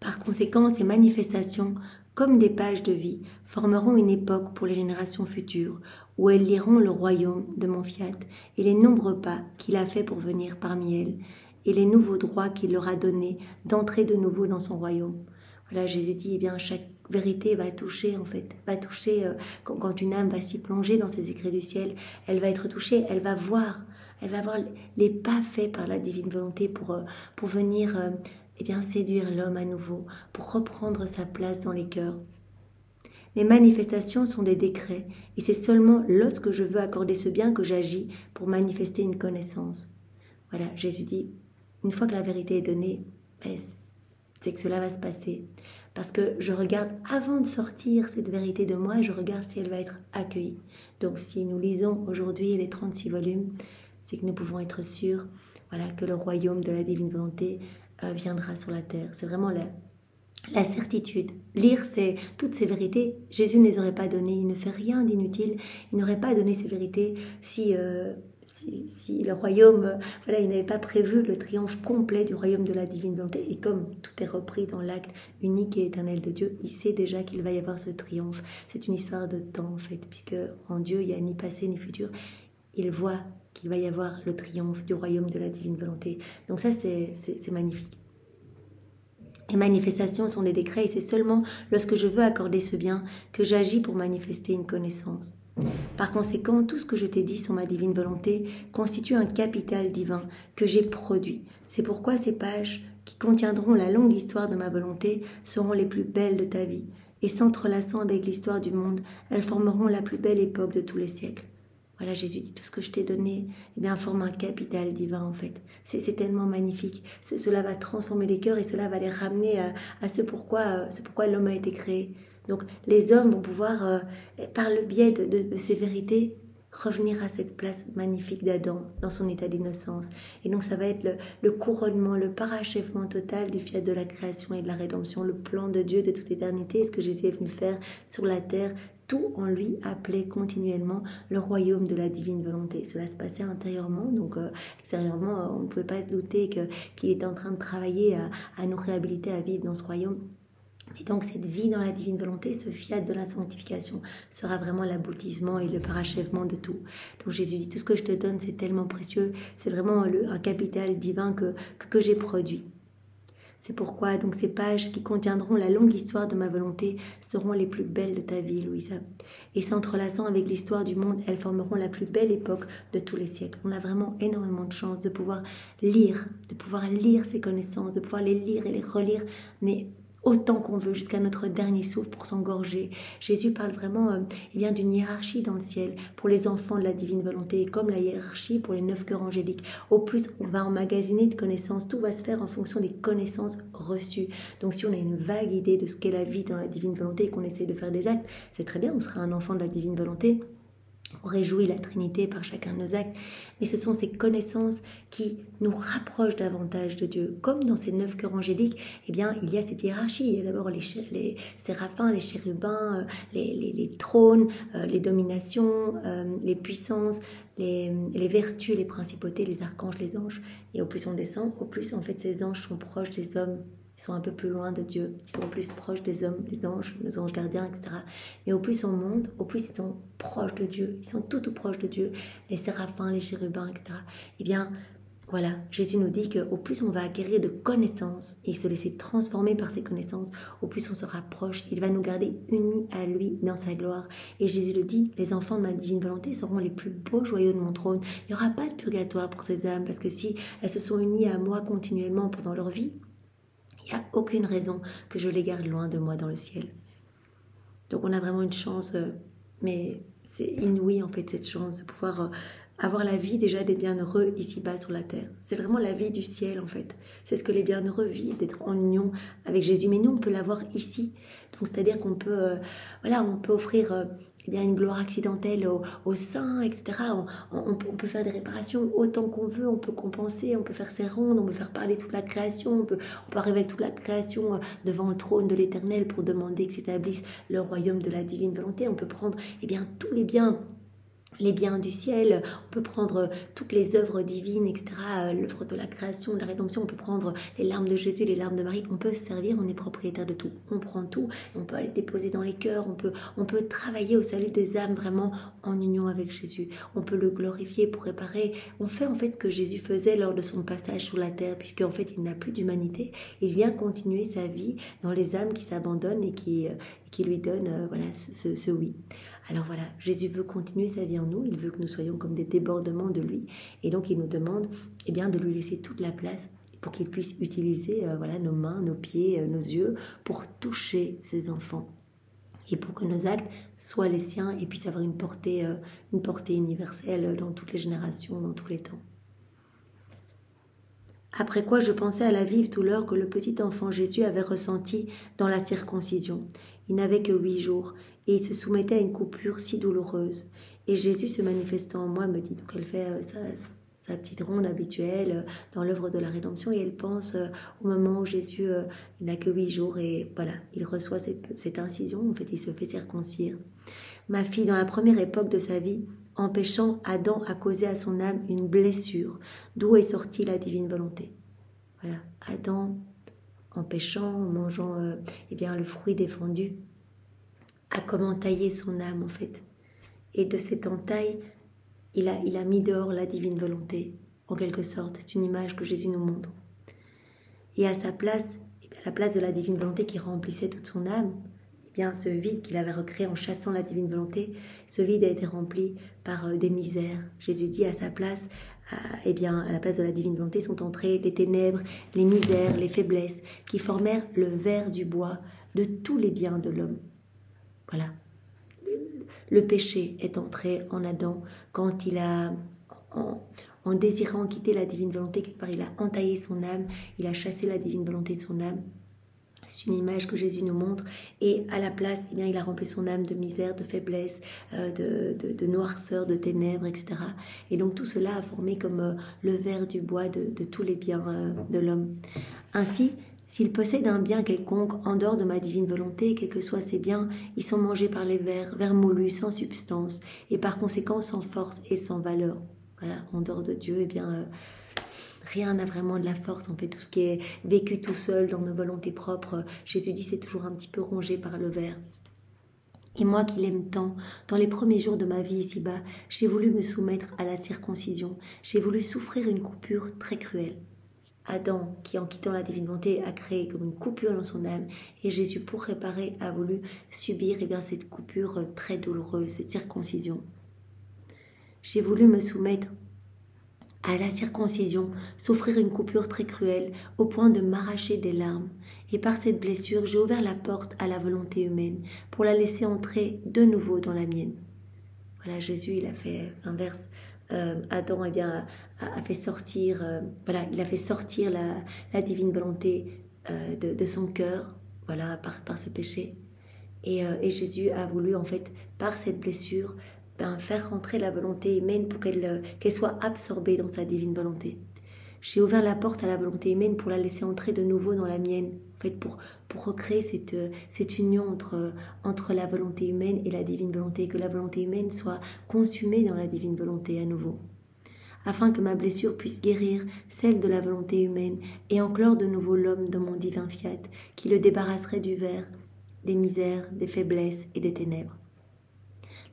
Par conséquent, ces manifestations, comme des pages de vie, formeront une époque pour les générations futures, où elles liront le royaume de mon fiat et les nombreux pas qu'il a fait pour venir parmi elles, et les nouveaux droits qu'il leur a donnés d'entrer de nouveau dans son royaume. Voilà, Jésus dit, chaque vérité va toucher, quand une âme va s'y plonger dans ces écrits du ciel, elle va être touchée, elle va voir les pas faits par la divine volonté pour venir séduire l'homme à nouveau, pour reprendre sa place dans les cœurs. Mes manifestations sont des décrets, et c'est seulement lorsque je veux accorder ce bien que j'agis pour manifester une connaissance. Voilà, Jésus dit, une fois que la vérité est donnée, c'est que cela va se passer. Parce que je regarde, avant de sortir cette vérité de moi, je regarde si elle va être accueillie. Donc si nous lisons aujourd'hui les 36 volumes, c'est que nous pouvons être sûrs que le royaume de la divine volonté viendra sur la terre. C'est vraiment la certitude. Lire toutes ces vérités, Jésus ne les aurait pas données. Il ne fait rien d'inutile. Il n'aurait pas donné ces vérités si le royaume, il n'avait pas prévu le triomphe complet du royaume de la divine volonté. Et comme tout est repris dans l'acte unique et éternel de Dieu, il sait déjà qu'il va y avoir ce triomphe. C'est une histoire de temps, en fait, puisque en Dieu, il n'y a ni passé ni futur. Il voit qu'il va y avoir le triomphe du royaume de la divine volonté. Donc ça, c'est magnifique. Les manifestations sont des décrets et c'est seulement lorsque je veux accorder ce bien que j'agis pour manifester une connaissance. Par conséquent, tout ce que je t'ai dit sur ma divine volonté constitue un capital divin que j'ai produit. C'est pourquoi ces pages qui contiendront la longue histoire de ma volonté seront les plus belles de ta vie. Et s'entrelaçant avec l'histoire du monde, elles formeront la plus belle époque de tous les siècles. Voilà, Jésus dit, tout ce que je t'ai donné, eh bien, forme un capital divin, en fait. C'est tellement magnifique. Cela va transformer les cœurs et cela va les ramener à ce pourquoi l'homme a été créé. Donc, les hommes vont pouvoir, par le biais de ces vérités, revenir à cette place magnifique d'Adam dans son état d'innocence. Et donc, ça va être le couronnement, le parachèvement total du fiat de la création et de la rédemption, le plan de Dieu de toute éternité, ce que Jésus est venu faire sur la terre. Tout en lui appelait continuellement le royaume de la divine volonté. Cela se passait intérieurement, donc extérieurement, on ne pouvait pas se douter qu'il était en train de travailler à nous réhabiliter à vivre dans ce royaume. Et donc cette vie dans la divine volonté, ce fiat de la sanctification sera vraiment l'aboutissement et le parachèvement de tout. Donc Jésus dit, tout ce que je te donne, c'est tellement précieux, c'est vraiment un capital divin que j'ai produit. C'est pourquoi donc ces pages qui contiendront la longue histoire de ma volonté seront les plus belles de ta vie, Louisa. Et s'entrelaçant avec l'histoire du monde, elles formeront la plus belle époque de tous les siècles. On a vraiment énormément de chance de pouvoir lire ces connaissances, de pouvoir les lire et les relire, mais autant qu'on veut, jusqu'à notre dernier souffle pour s'engorger. Jésus parle vraiment d'une hiérarchie dans le ciel pour les enfants de la divine volonté, comme la hiérarchie pour les 9 cœurs angéliques. Au plus, on va emmagasiner de connaissances, tout va se faire en fonction des connaissances reçues. Donc si on a une vague idée de ce qu'est la vie dans la divine volonté et qu'on essaie de faire des actes, c'est très bien, on sera un enfant de la divine volonté. On réjouit la Trinité par chacun de nos actes, mais ce sont ces connaissances qui nous rapprochent davantage de Dieu. Comme dans ces 9 cœurs angéliques, eh bien, il y a cette hiérarchie. Il y a d'abord les séraphins, les chérubins, les trônes, les dominations, les puissances, les vertus, les principautés, les archanges, les anges. Et au plus on descend, au plus en fait ces anges sont proches des hommes. Ils sont un peu plus loin de Dieu, ils sont plus proches des hommes, les anges, nos anges gardiens, etc. Mais au plus on monte, au plus ils sont proches de Dieu, ils sont tout proches de Dieu, les séraphins, les chérubins, etc. Eh bien, voilà, Jésus nous dit qu'au plus on va acquérir de connaissances et se laisser transformer par ces connaissances, au plus on se rapproche, il va nous garder unis à lui dans sa gloire. Et Jésus le dit, les enfants de ma divine volonté seront les plus beaux joyaux de mon trône. Il n'y aura pas de purgatoire pour ces âmes, parce que si elles se sont unies à moi continuellement pendant leur vie, il n'y a aucune raison que je les garde loin de moi dans le ciel. Donc on a vraiment une chance, mais c'est inouï en fait cette chance de pouvoir avoir la vie déjà des bienheureux ici-bas sur la terre. C'est vraiment la vie du ciel en fait. C'est ce que les bienheureux vivent, d'être en union avec Jésus. Mais nous, on peut l'avoir ici. Donc c'est-à-dire qu'on peut, on peut offrir une gloire accidentelle aux saints, etc. On peut faire des réparations autant qu'on veut, on peut compenser, on peut faire ses rondes, on peut faire parler toute la création, on peut arriver avec toute la création devant le trône de l'Éternel pour demander que s'établisse le royaume de la divine volonté. On peut prendre tous les biens du ciel, on peut prendre toutes les œuvres divines, etc., l'œuvre de la création, de la rédemption, on peut prendre les larmes de Jésus, les larmes de Marie, on peut se servir, on est propriétaire de tout, on prend tout, on peut aller déposer dans les cœurs, on peut travailler au salut des âmes vraiment en union avec Jésus, on peut le glorifier pour réparer, on fait en fait ce que Jésus faisait lors de son passage sur la terre, puisque en fait il n'a plus d'humanité, il vient continuer sa vie dans les âmes qui s'abandonnent et qui lui donnent ce oui. Alors voilà, Jésus veut continuer sa vie en nous, il veut que nous soyons comme des débordements de lui. Et donc il nous demande de lui laisser toute la place pour qu'il puisse utiliser nos mains, nos pieds, nos yeux pour toucher ses enfants. Et pour que nos actes soient les siens et puissent avoir une portée universelle dans toutes les générations, dans tous les temps. Après quoi je pensais à la vive douleur que le petit enfant Jésus avait ressentie dans la circoncision. Il n'avait que 8 jours et il se soumettait à une coupure si douloureuse. Et Jésus se manifestant en moi me dit, donc elle fait sa petite ronde habituelle dans l'œuvre de la rédemption et elle pense au moment où Jésus il n'a que 8 jours et voilà, il reçoit cette incision, en fait il se fait circoncire. Ma fille, dans la première époque de sa vie, empêchant Adam à causer à son âme une blessure, d'où est sortie la divine volonté. Voilà, Adam, en péchant, en mangeant le fruit défendu, a comment tailler son âme en fait. Et de cette entaille, il a mis dehors la divine volonté, en quelque sorte. C'est une image que Jésus nous montre. Et à sa place, à la place de la divine volonté qui remplissait toute son âme, eh bien, ce vide qu'il avait recréé en chassant la divine volonté, ce vide a été rempli par des misères. Jésus dit à sa place, eh bien, à la place de la divine volonté sont entrées les ténèbres, les misères, les faiblesses, qui formèrent le ver du bois de tous les biens de l'homme. Voilà. Le péché est entré en Adam quand il a, en désirant quitter la divine volonté, quelque part, il a entaillé son âme, il a chassé la divine volonté de son âme. C'est une image que Jésus nous montre, et à la place, eh bien, il a rempli son âme de misère, de faiblesse, de noirceur, de ténèbres, etc. Et donc tout cela a formé comme le ver du bois de tous les biens de l'homme. Ainsi, s'il possède un bien quelconque en dehors de ma divine volonté, quels que soient ces biens, ils sont mangés par les vers moulus, sans substance, et par conséquent sans force et sans valeur. Voilà, en dehors de Dieu, eh bien... rien n'a vraiment de la force, on fait tout ce qui est vécu tout seul dans nos volontés propres. Jésus dit c'est toujours un petit peu rongé par le ver. Et moi qui l'aime tant, dans les premiers jours de ma vie ici-bas, j'ai voulu me soumettre à la circoncision. J'ai voulu souffrir une coupure très cruelle. Adam, qui en quittant la divine volonté a créé comme une coupure dans son âme, et Jésus, pour réparer, a voulu subir cette coupure très douloureuse, cette circoncision. J'ai voulu me soumettre à la circoncision, souffrir une coupure très cruelle, au point de m'arracher des larmes. Et par cette blessure, j'ai ouvert la porte à la volonté humaine, pour la laisser entrer de nouveau dans la mienne. Voilà, Jésus, il a fait l'inverse. Adam, eh bien, a fait sortir, il a fait sortir la divine volonté de son cœur, voilà, par ce péché. Et Jésus a voulu, en fait, par cette blessure, faire rentrer la volonté humaine pour qu'elle soit absorbée dans sa divine volonté. J'ai ouvert la porte à la volonté humaine pour la laisser entrer de nouveau dans la mienne, en fait, pour recréer cette union entre la volonté humaine et la divine volonté, que la volonté humaine soit consumée dans la divine volonté à nouveau, afin que ma blessure puisse guérir celle de la volonté humaine et enclore de nouveau l'homme dans mon divin fiat, qui le débarrasserait du ver, des misères, des faiblesses et des ténèbres.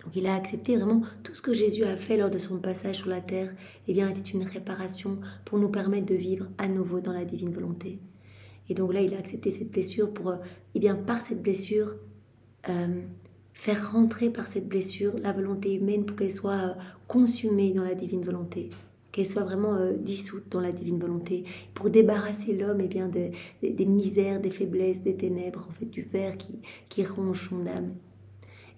Donc il a accepté vraiment tout ce que Jésus a fait lors de son passage sur la terre, eh bien, était une réparation pour nous permettre de vivre à nouveau dans la divine volonté. Et donc là, il a accepté cette blessure pour, eh bien, par cette blessure, faire rentrer par cette blessure la volonté humaine pour qu'elle soit consumée dans la divine volonté, qu'elle soit vraiment dissoute dans la divine volonté, pour débarrasser l'homme, eh bien, des misères, des faiblesses, des ténèbres, en fait, du ver qui ronge son âme.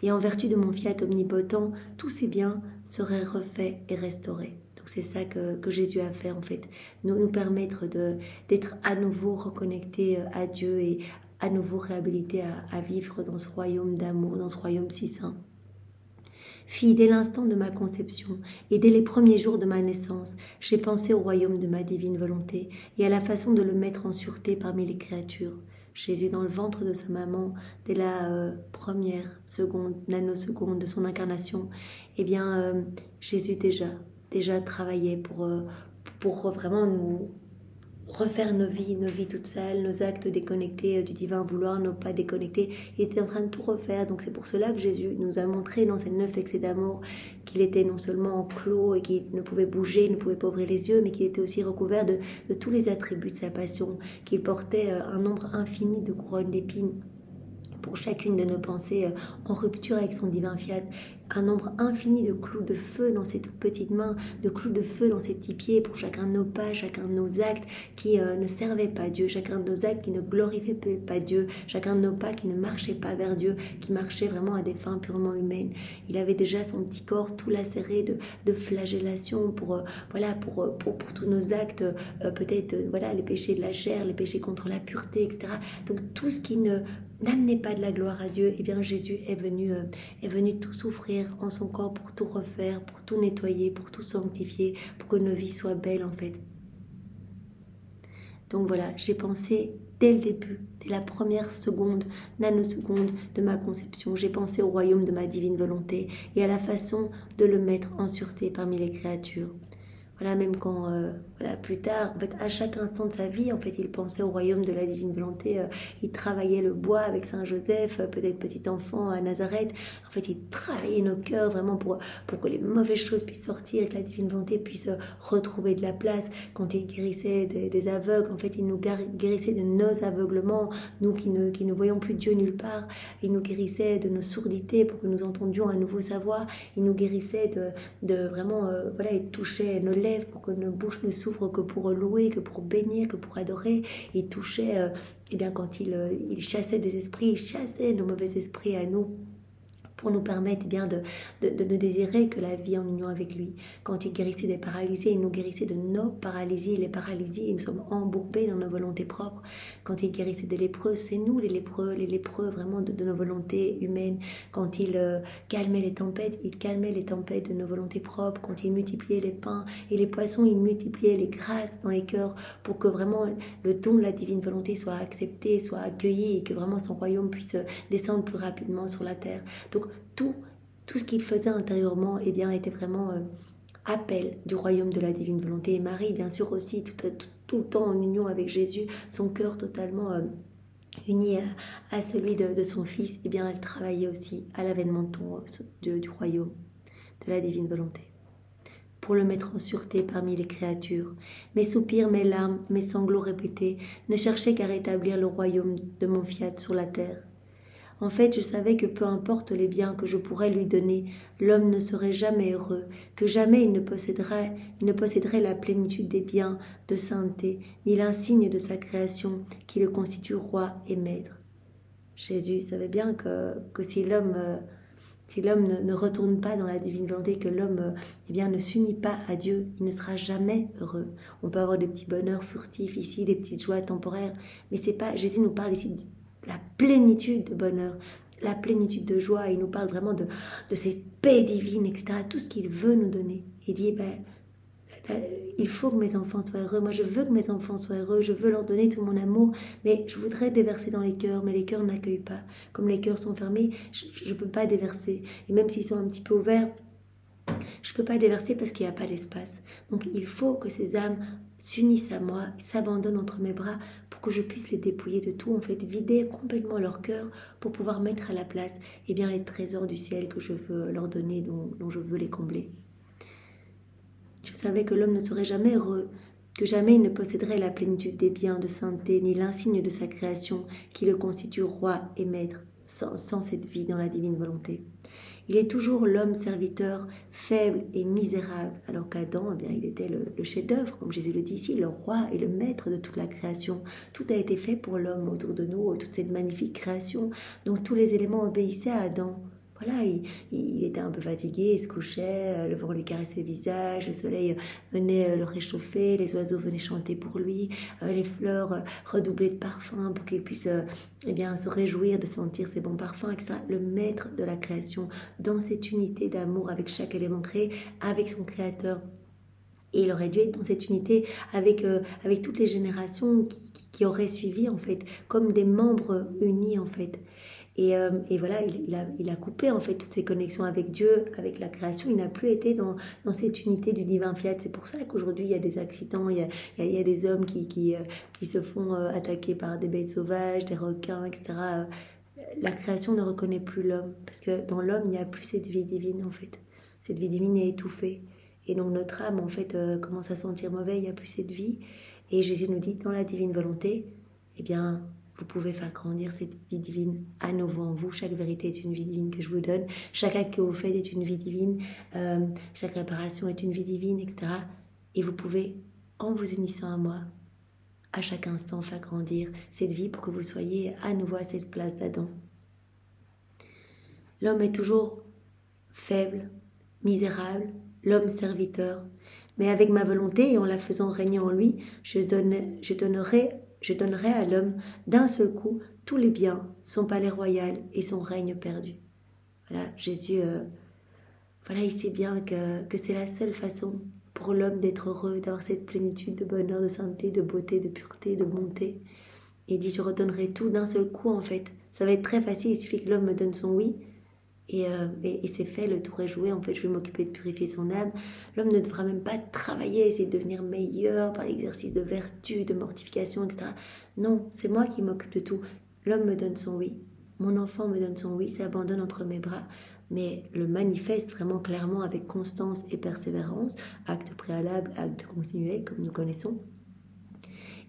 Et en vertu de mon fiat omnipotent, tous ces biens seraient refaits et restaurés. Donc c'est ça que Jésus a fait, en fait, nous permettre d'être à nouveau reconnectés à Dieu et à nouveau réhabilités à vivre dans ce royaume d'amour, dans ce royaume si saint. Fille, dès l'instant de ma conception et dès les premiers jours de ma naissance, j'ai pensé au royaume de ma divine volonté et à la façon de le mettre en sûreté parmi les créatures. Jésus, dans le ventre de sa maman, dès la première seconde, nanoseconde de son incarnation, eh bien, Jésus déjà travaillait pour vraiment nous refaire nos vies toutes sales, nos actes déconnectés du divin vouloir, nos pas déconnectés. Il était en train de tout refaire. Donc c'est pour cela que Jésus nous a montré dans ces 9 excès d'amour qu'il était non seulement enclos et qu'il ne pouvait bouger, il ne pouvait pas ouvrir les yeux, mais qu'il était aussi recouvert de tous les attributs de sa passion, qu'il portait un nombre infini de couronnes d'épines pour chacune de nos pensées en rupture avec son divin fiat, un nombre infini de clous de feu dans ses toutes petites mains, de clous de feu dans ses petits pieds pour chacun de nos pas, chacun de nos actes qui ne servaient pas Dieu, chacun de nos actes qui ne glorifiaient pas Dieu, chacun de nos pas qui ne marchaient pas vers Dieu, qui marchaient vraiment à des fins purement humaines. Il avait déjà son petit corps tout lacéré de flagellation pour tous nos actes, peut-être les péchés de la chair, les péchés contre la pureté, etc. Donc tout ce qui n'amenait pas de la gloire à Dieu, eh bien Jésus est venu tout souffrir en son corps pour tout refaire, pour tout nettoyer, pour tout sanctifier, pour que nos vies soient belles en fait. Donc voilà, j'ai pensé dès le début, dès la première seconde, nanoseconde de ma conception, j'ai pensé au royaume de ma divine volonté et à la façon de le mettre en sûreté parmi les créatures. Voilà, même quand, voilà, plus tard, en fait, à chaque instant de sa vie, en fait, il pensait au royaume de la divine volonté. Il travaillait le bois avec Saint Joseph, peut-être petit enfant à Nazareth. En fait, il travaillait nos cœurs vraiment pour que les mauvaises choses puissent sortir et que la divine volonté puisse retrouver de la place. Quand il guérissait des aveugles, en fait, il nous guérissait de nos aveuglements, nous qui ne voyons plus Dieu nulle part. Il nous guérissait de nos sourdités pour que nous entendions un nouveau savoir. Il nous guérissait de vraiment, voilà, il touchait nos lèvres pour que nos bouches ne s'ouvrent que pour louer, que pour bénir, que pour adorer. Il touchait, eh bien, quand il chassait des esprits, il chassait nos mauvais esprits à nous, pour nous permettre bien de désirer que la vie en union avec lui. Quand il guérissait des paralysés, il nous guérissait de nos paralysies. Les paralysies, nous sommes embourbés dans nos volontés propres. Quand il guérissait des lépreux, c'est nous les lépreux vraiment de nos volontés humaines. Quand il calmait les tempêtes, il calmait les tempêtes de nos volontés propres. Quand il multipliait les pains et les poissons, il multipliait les grâces dans les cœurs pour que vraiment le don de la divine volonté soit accepté, soit accueilli et que vraiment son royaume puisse descendre plus rapidement sur la terre. Donc tout ce qu'il faisait intérieurement, eh bien, était vraiment appel du royaume de la divine volonté. Et Marie, bien sûr aussi, tout le temps en union avec Jésus, son cœur totalement uni à celui de son Fils, eh bien, elle travaillait aussi à l'avènement du royaume de la divine volonté, pour le mettre en sûreté parmi les créatures. Mes soupirs, mes larmes, mes sanglots répétés ne cherchaient qu'à rétablir le royaume de mon fiat sur la terre. En fait, je savais que peu importe les biens que je pourrais lui donner, l'homme ne serait jamais heureux, que jamais il ne posséderait la plénitude des biens de sainteté, ni l'insigne de sa création qui le constitue roi et maître. Jésus savait bien que si l'homme ne retourne pas dans la divine volonté, que l'homme eh bien, ne s'unit pas à Dieu, il ne sera jamais heureux. On peut avoir des petits bonheurs furtifs ici, des petites joies temporaires, mais c'est pas. Jésus nous parle ici la plénitude de bonheur, la plénitude de joie. Il nous parle vraiment de cette paix divine, etc. Tout ce qu'il veut nous donner. Il dit, il faut que mes enfants soient heureux. Moi, je veux que mes enfants soient heureux. Je veux leur donner tout mon amour. Mais je voudrais déverser dans les cœurs. Mais les cœurs n'accueillent pas. Comme les cœurs sont fermés, je ne peux pas déverser. Et même s'ils sont un petit peu ouverts, je ne peux pas déverser parce qu'il n'y a pas d'espace. Donc, il faut que ces âmes s'unissent à moi, s'abandonnent entre mes bras pour que je puisse les dépouiller de tout, en fait, vider complètement leur cœur pour pouvoir mettre à la place eh bien, les trésors du ciel que je veux leur donner, dont je veux les combler. Je savais que l'homme ne serait jamais heureux, que jamais il ne posséderait la plénitude des biens de sainteté, ni l'insigne de sa création qui le constitue roi et maître, sans cette vie dans la divine volonté. Il est toujours l'homme serviteur, faible et misérable, alors qu'Adam, eh bien, il était le chef-d'œuvre, comme Jésus le dit ici, le roi et le maître de toute la création. Tout a été fait pour l'homme autour de nous, toute cette magnifique création. Donc tous les éléments obéissaient à Adam. Voilà, il était un peu fatigué, il se couchait, le vent lui caressait le visage, le soleil venait le réchauffer, les oiseaux venaient chanter pour lui, les fleurs redoublaient de parfum pour qu'il puisse eh bien, se réjouir de sentir ces bons parfums, etc. Le maître de la création, dans cette unité d'amour avec chaque élément créé, avec son créateur. Et il aurait dû être dans cette unité avec toutes les générations qui auraient suivi, en fait, comme des membres unis, en fait. Et voilà, il a coupé en fait toutes ses connexions avec Dieu, avec la création. Il n'a plus été dans cette unité du divin fiat. C'est pour ça qu'aujourd'hui il y a des accidents, il y a des hommes qui se font attaquer par des bêtes sauvages, des requins, etc. La création ne reconnaît plus l'homme parce que dans l'homme il n'y a plus cette vie divine en fait. Cette vie divine est étouffée. Et donc notre âme en fait commence à sentir mauvais, il n'y a plus cette vie. Et Jésus nous dit dans la divine volonté, eh bien vous pouvez faire grandir cette vie divine à nouveau en vous. Chaque vérité est une vie divine que je vous donne. Chaque acte que vous faites est une vie divine. Chaque réparation est une vie divine, etc. Et vous pouvez, en vous unissant à moi, à chaque instant faire grandir cette vie pour que vous soyez à nouveau à cette place d'Adam. L'homme est toujours faible, misérable, l'homme serviteur. Mais avec ma volonté et en la faisant régner en lui, je donnerai à l'homme d'un seul coup tous les biens, son palais royal et son règne perdu. Voilà, Jésus, voilà, il sait bien que c'est la seule façon pour l'homme d'être heureux, d'avoir cette plénitude de bonheur, de sainteté, de beauté, de pureté, de bonté. Et il dit, je redonnerai tout d'un seul coup en fait. Ça va être très facile, il suffit que l'homme me donne son oui. Et c'est fait, le tour est joué, en fait je vais m'occuper de purifier son âme. L'homme ne devra même pas travailler, essayer de devenir meilleur par l'exercice de vertu, de mortification, etc. Non, c'est moi qui m'occupe de tout. L'homme me donne son oui, mon enfant me donne son oui, s'abandonne entre mes bras, mais le manifeste vraiment clairement avec constance et persévérance, acte préalable, acte continuel, comme nous connaissons.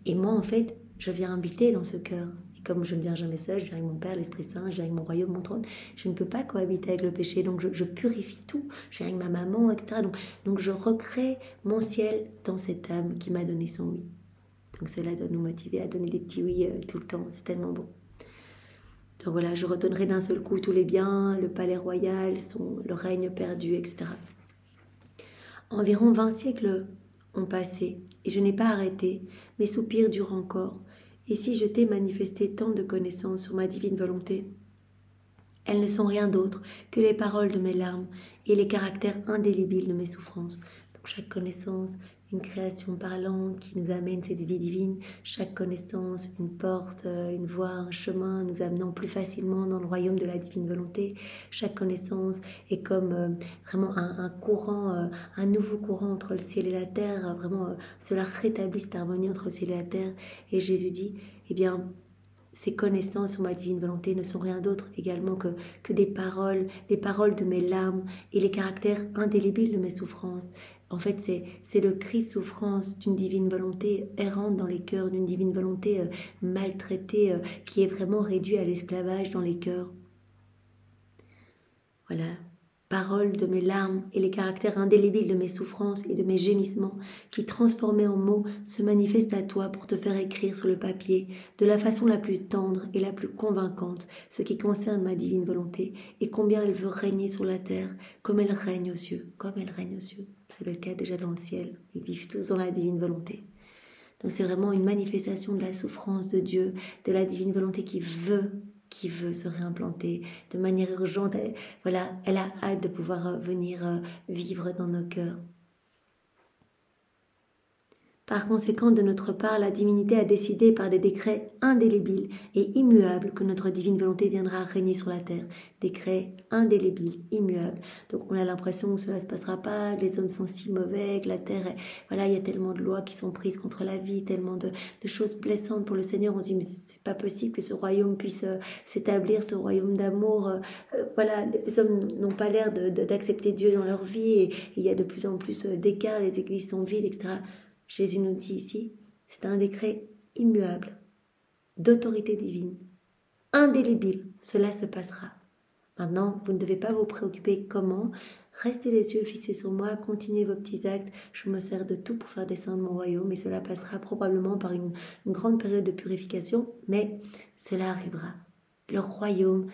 Et moi, en fait, je viens habiter dans ce cœur. Et comme je ne viens jamais seul, je viens avec mon Père, l'Esprit Saint, je viens avec mon royaume, mon trône. Je ne peux pas cohabiter avec le péché, donc je purifie tout. Je viens avec ma maman, etc. Donc je recrée mon ciel dans cette âme qui m'a donné son oui. Donc cela doit nous motiver à donner des petits oui tout le temps. C'est tellement bon. Donc voilà, je redonnerai d'un seul coup tous les biens, le palais royal, le règne perdu, etc. Environ 20 siècles ont passé, et je n'ai pas arrêté. Mes soupirs durent encore. Et si je t'ai manifesté tant de connaissances sur ma divine volonté, elles ne sont rien d'autre que les paroles de mes larmes et les caractères indélébiles de mes souffrances. Donc chaque connaissance, une création parlante qui nous amène cette vie divine. Chaque connaissance, une porte, une voie, un chemin nous amenant plus facilement dans le royaume de la divine volonté. Chaque connaissance est comme vraiment un courant, un nouveau courant entre le ciel et la terre. Vraiment, cela rétablit cette harmonie entre le ciel et la terre. Et Jésus dit, eh bien, ces connaissances sur ma divine volonté ne sont rien d'autre également que des paroles, les paroles de mes larmes et les caractères indélébiles de mes souffrances. En fait, c'est le cri de souffrance d'une divine volonté errante dans les cœurs, d'une divine volonté maltraitée, qui est vraiment réduite à l'esclavage dans les cœurs. Voilà. Paroles de mes larmes et les caractères indélébiles de mes souffrances et de mes gémissements qui, transformés en mots, se manifestent à toi pour te faire écrire sur le papier, de la façon la plus tendre et la plus convaincante, ce qui concerne ma divine volonté et combien elle veut régner sur la terre, comme elle règne aux cieux, comme elle règne aux cieux. C'est le cas déjà dans le ciel, ils vivent tous dans la divine volonté. Donc c'est vraiment une manifestation de la souffrance de Dieu, de la divine volonté qui veut se réimplanter de manière urgente. Elle a hâte de pouvoir venir vivre dans nos cœurs. Par conséquent, de notre part, la divinité a décidé par des décrets indélébiles et immuables que notre divine volonté viendra régner sur la terre. Décrets indélébiles, immuables. Donc on a l'impression que cela ne se passera pas, que les hommes sont si mauvais, que la terre, il y a tellement de lois qui sont prises contre la vie, tellement de choses blessantes pour le Seigneur. On se dit, mais c'est pas possible que ce royaume puisse s'établir, ce royaume d'amour. Les hommes n'ont pas l'air d'accepter Dieu dans leur vie et il y a de plus en plus d'écarts, les églises sont vides, etc. Jésus nous dit ici, c'est un décret immuable, d'autorité divine, indélébile, cela se passera. Maintenant, vous ne devez pas vous préoccuper comment, restez les yeux fixés sur moi, continuez vos petits actes, je me sers de tout pour faire descendre mon royaume et cela passera probablement par une grande période de purification, mais cela arrivera. Le royaume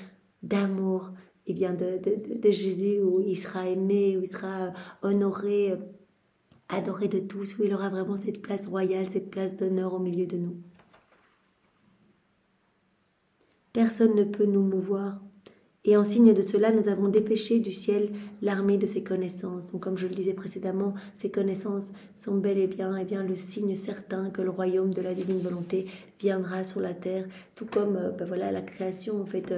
d'amour, de Jésus où il sera aimé, où il sera honoré, adoré de tous, où il aura vraiment cette place royale, cette place d'honneur au milieu de nous. Personne ne peut nous mouvoir. Et en signe de cela, nous avons dépêché du ciel l'armée de ses connaissances. Donc comme je le disais précédemment, ces connaissances sont bel et bien le signe certain que le royaume de la divine volonté viendra sur la terre, tout comme la création. En fait,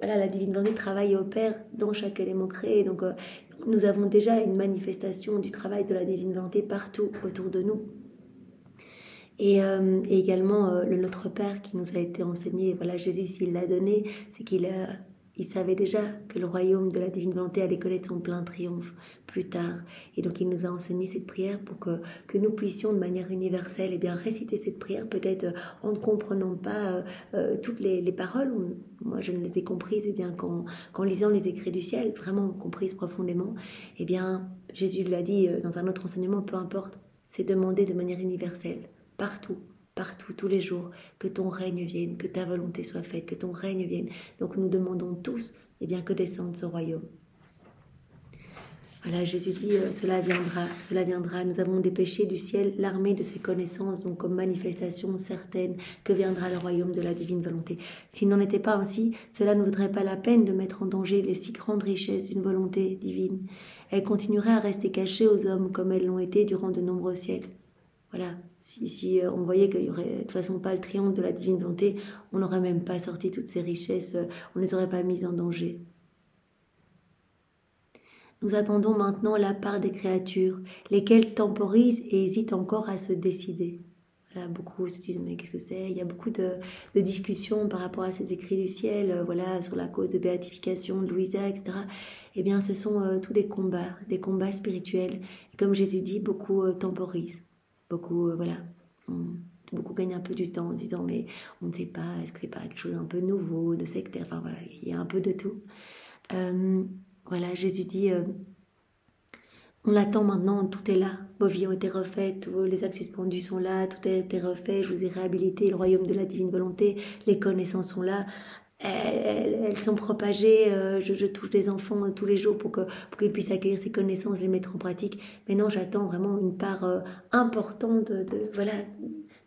la divine volonté travaille et opère dans chaque élément créé. Donc nous avons déjà une manifestation du travail de la divine volonté partout autour de nous. Et également le Notre Père qui nous a été enseigné, Jésus s'il l'a donné, c'est qu'il savait déjà que le royaume de la divine volonté allait connaître son plein triomphe plus tard. Et donc il nous a enseigné cette prière pour que nous puissions de manière universelle réciter cette prière, peut-être en ne comprenant pas toutes les paroles. Moi je ne les ai comprises qu'en lisant les écrits du ciel, vraiment comprises profondément. Jésus l'a dit dans un autre enseignement, peu importe, c'est demander de manière universelle. Partout, tous les jours, que ton règne vienne, que ta volonté soit faite, que ton règne vienne. Donc nous demandons tous que descende ce royaume. Voilà, Jésus dit, cela viendra. Nous avons dépêché du ciel l'armée de ses connaissances, donc comme manifestation certaine que viendra le royaume de la divine volonté. S'il n'en était pas ainsi, cela ne vaudrait pas la peine de mettre en danger les si grandes richesses d'une volonté divine. Elle continuerait à rester cachée aux hommes comme elles l'ont été durant de nombreux siècles. Voilà, si on voyait qu'il n'y aurait de toute façon pas le triomphe de la divine volonté, on n'aurait même pas sorti toutes ces richesses, on ne les aurait pas mises en danger. Nous attendons maintenant la part des créatures, lesquelles temporisent et hésitent encore à se décider. Voilà, beaucoup se disent mais qu'est-ce que c'est? Il y a beaucoup de discussions par rapport à ces écrits du ciel, voilà, sur la cause de béatification de Louisa, etc. Eh bien, ce sont tous des combats spirituels. Et comme Jésus dit, beaucoup temporisent. Beaucoup, voilà, beaucoup gagnent un peu du temps en disant mais on ne sait pas, est-ce que c'est pas quelque chose un peu nouveau, de sectaire, enfin voilà, il y a un peu de tout. Voilà, Jésus dit, on l'attend maintenant, tout est là, vos vies ont été refaites, les actes suspendus sont là, tout a été refait, je vous ai réhabilité, le royaume de la divine volonté, les connaissances sont là, elles sont propagées, je touche des enfants tous les jours pour qu'ils puissent accueillir ces connaissances, les mettre en pratique. Mais non, j'attends vraiment une part importante voilà,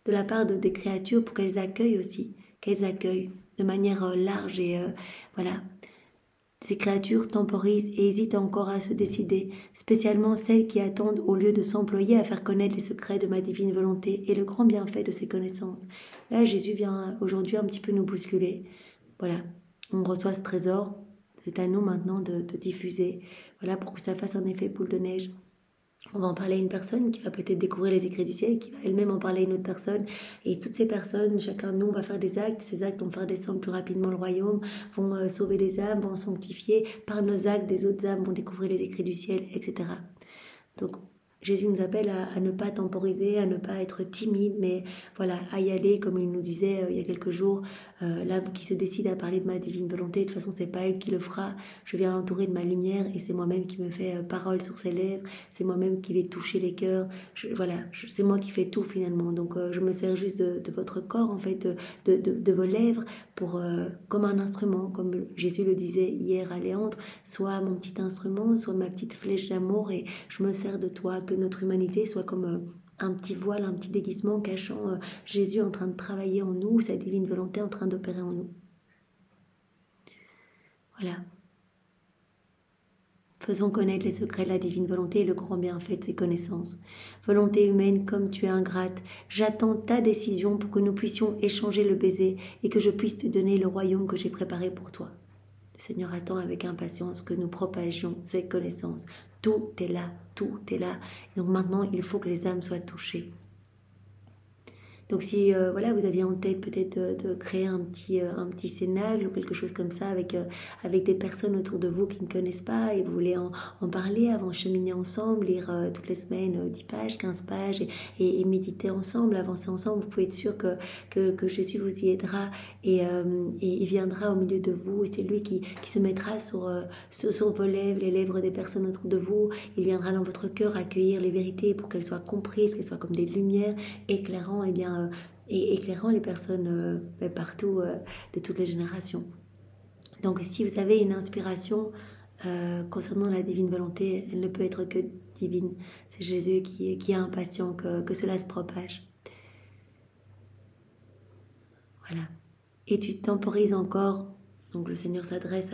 de la part des créatures pour qu'elles accueillent aussi, qu'elles accueillent de manière large et voilà. Ces créatures temporisent et hésitent encore à se décider, spécialement celles qui attendent au lieu de s'employer à faire connaître les secrets de ma divine volonté et le grand bienfait de ses connaissances. Là, Jésus vient aujourd'hui un petit peu nous bousculer. Voilà, on reçoit ce trésor, c'est à nous maintenant de diffuser, voilà, pour que ça fasse un effet boule de neige. On va en parler à une personne qui va peut-être découvrir les écrits du ciel, qui va elle-même en parler à une autre personne. Et toutes ces personnes, chacun de nous va faire des actes. Ces actes vont faire descendre plus rapidement le royaume, vont sauver des âmes, vont sanctifier. Par nos actes, des autres âmes vont découvrir les écrits du ciel, etc. Donc, Jésus nous appelle à ne pas temporiser, à ne pas être timide, mais voilà, à y aller, comme il nous disait il y a quelques jours, l'âme qui se décide à parler de ma divine volonté, de toute façon c'est pas elle qui le fera, je viens l'entourer de ma lumière et c'est moi-même qui me fais parole sur ses lèvres, c'est moi-même qui vais toucher les cœurs, c'est moi qui fais tout finalement, donc je me sers juste de votre corps en fait, de vos lèvres, pour comme un instrument, comme Jésus le disait hier à Léandre, soit mon petit instrument, soit ma petite flèche d'amour, et je me sers de toi, que notre humanité soit comme un petit voile, un petit déguisement cachant Jésus en train de travailler en nous, sa divine volonté en train d'opérer en nous. Voilà. Faisons connaître les secrets de la divine volonté et le grand bienfait de ses connaissances. Volonté humaine, comme tu es ingrate, j'attends ta décision pour que nous puissions échanger le baiser et que je puisse te donner le royaume que j'ai préparé pour toi. Le Seigneur attend avec impatience que nous propagions ses connaissances. Tout est là, tout est là. Donc maintenant, il faut que les âmes soient touchées. Donc si voilà, vous aviez en tête peut-être de créer un petit cénacle ou quelque chose comme ça avec des personnes autour de vous qui ne connaissent pas et vous voulez en parler avant, cheminer ensemble, lire toutes les semaines 10 pages, 15 pages et méditer ensemble, avancer ensemble, vous pouvez être sûr que Jésus vous y aidera et il viendra au milieu de vous et c'est lui qui se mettra sur vos lèvres, les lèvres des personnes autour de vous. Il viendra dans votre cœur accueillir les vérités pour qu'elles soient comprises, qu'elles soient comme des lumières éclairant et éclairant les personnes partout de toutes les générations. Donc si vous avez une inspiration concernant la divine volonté, elle ne peut être que divine. C'est Jésus qui est impatient que cela se propage. Voilà. Et tu temporises encore. Donc le Seigneur s'adresse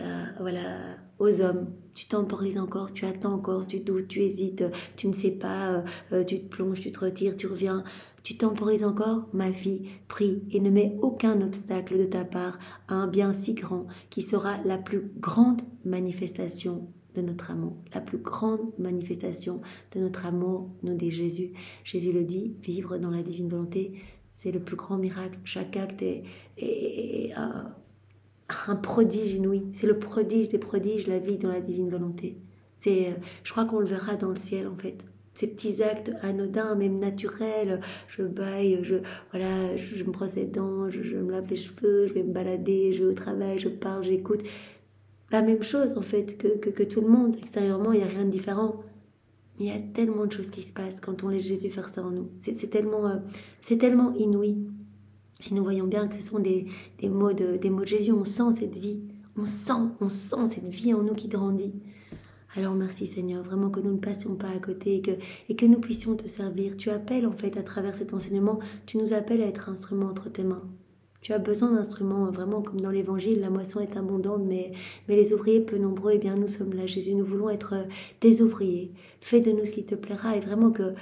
aux hommes. Tu temporises encore, tu attends encore, tu doutes, tu hésites, tu ne sais pas, tu te plonges, tu te retires, tu reviens. Tu temporises encore, ma fille, prie et ne mets aucun obstacle de ta part à un bien si grand qui sera la plus grande manifestation de notre amour. La plus grande manifestation de notre amour, nous dit Jésus. Jésus le dit, vivre dans la divine volonté, c'est le plus grand miracle. Chaque acte est un prodige inouï. C'est le prodige des prodiges, la vie dans la divine volonté. Je crois qu'on le verra dans le ciel en fait. Ces petits actes anodins, même naturels, je baille, je me brosse les dents, je me lave les cheveux, je vais me balader, je vais au travail, je parle, j'écoute. La même chose en fait que tout le monde. Extérieurement, il n'y a rien de différent. Mais il y a tellement de choses qui se passent quand on laisse Jésus faire ça en nous. C'est tellement inouï. Et nous voyons bien que ce sont des mots de Jésus. On sent cette vie. On sent cette vie en nous qui grandit. Alors merci Seigneur, vraiment que nous ne passions pas à côté et que nous puissions te servir. Tu appelles en fait à travers cet enseignement, tu nous appelles à être instruments entre tes mains. Tu as besoin d'instruments, vraiment comme dans l'évangile, la moisson est abondante, mais les ouvriers peu nombreux. Eh bien, nous sommes là, Jésus, nous voulons être des ouvriers. Fais de nous ce qui te plaira et vraiment que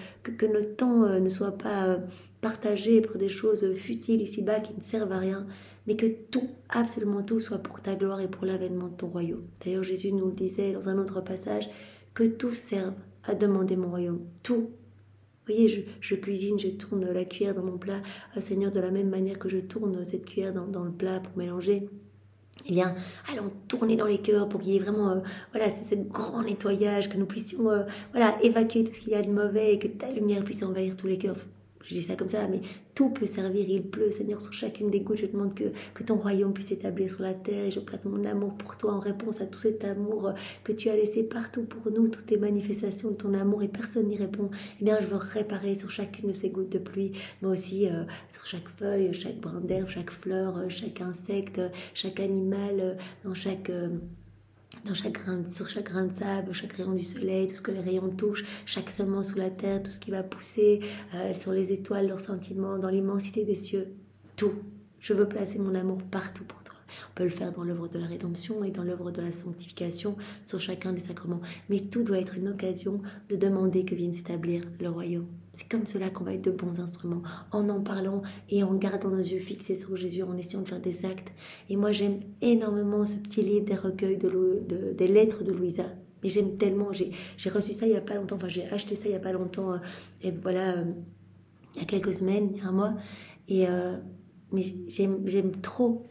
notre temps ne soit pas partagé pour des choses futiles ici-bas qui ne servent à rien, mais que tout, absolument tout, soit pour ta gloire et pour l'avènement de ton royaume. D'ailleurs, Jésus nous le disait dans un autre passage, que tout serve à demander mon royaume. Tout. Vous voyez, je cuisine, je tourne la cuillère dans mon plat. Seigneur, de la même manière que je tourne cette cuillère dans le plat pour mélanger, eh bien, allons tourner dans les cœurs pour qu'il y ait vraiment voilà, ce grand nettoyage, que nous puissions voilà, évacuer tout ce qu'il y a de mauvais et que ta lumière puisse envahir tous les cœurs. Je dis ça comme ça, mais tout peut servir. Il pleut, Seigneur, sur chacune des gouttes. Je demande que ton royaume puisse s'établir sur la terre. Et je place mon amour pour toi en réponse à tout cet amour que tu as laissé partout pour nous, toutes tes manifestations de ton amour et personne n'y répond. Eh bien, je veux réparer sur chacune de ces gouttes de pluie, mais aussi sur chaque feuille, chaque brin d'herbe, chaque fleur, chaque insecte, chaque animal, sur chaque grain de sable, chaque rayon du soleil, tout ce que les rayons touchent, chaque semence sous la terre, tout ce qui va pousser, sur les étoiles, leurs sentiments, dans l'immensité des cieux, tout. Je veux placer mon amour partout pour toi. On peut le faire dans l'œuvre de la rédemption et dans l'œuvre de la sanctification, sur chacun des sacrements. Mais tout doit être une occasion de demander que vienne s'établir le royaume. C'est comme cela qu'on va être de bons instruments, en parlant et en gardant nos yeux fixés sur Jésus, en essayant de faire des actes. Et moi, j'aime énormément ce petit livre des recueils des lettres de Louisa. Mais j'aime tellement, j'ai reçu ça il n'y a pas longtemps, enfin j'ai acheté ça il n'y a pas longtemps, et voilà, il y a quelques semaines, il y a un mois, mais j'aime trop.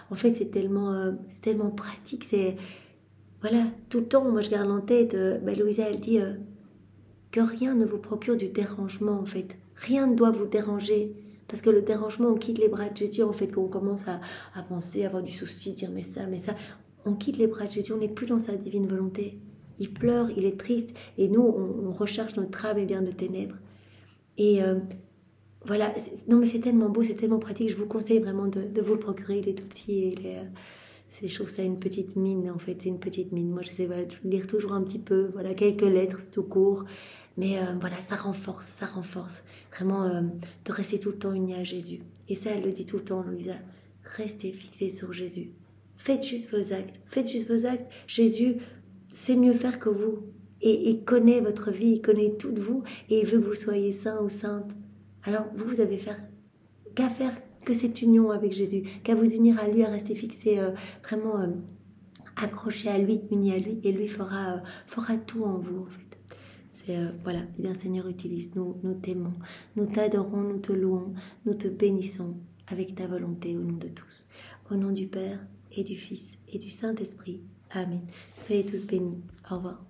En fait, c'est tellement pratique. Voilà, tout le temps, moi je garde en tête, Louisa, elle dit que rien ne vous procure du dérangement, en fait. Rien ne doit vous déranger. Parce que le dérangement, on quitte les bras de Jésus, en fait, quand on commence à penser, à avoir du souci, dire mais ça. On quitte les bras de Jésus, on n'est plus dans sa divine volonté. Il pleure, il est triste, et nous, on recherche notre âme et bien de ténèbres. Et voilà, non mais c'est tellement beau, c'est tellement pratique, je vous conseille vraiment de vous le procurer, il est tout petit et je trouve ça une petite mine en fait, c'est une petite mine. Moi j'essaie de lire toujours un petit peu, voilà, quelques lettres tout court, mais voilà, ça renforce vraiment de rester tout le temps unis à Jésus. Et ça, elle le dit tout le temps, Louisa, restez fixés sur Jésus. Faites juste vos actes, Jésus sait mieux faire que vous. Et il connaît votre vie, il connaît toute vous, et il veut que vous soyez saints ou saintes. Alors vous avez qu'à faire que cette union avec Jésus, qu'à vous unir à lui, à rester fixé, vraiment accroché à lui, uni à lui, et lui fera tout en vous en fait. Voilà, eh bien Seigneur, utilise-nous, nous t'aimons, nous t'adorons, nous te louons, nous te bénissons avec ta volonté au nom de tous. Au nom du Père et du Fils et du Saint-Esprit. Amen. Soyez tous bénis. Au revoir.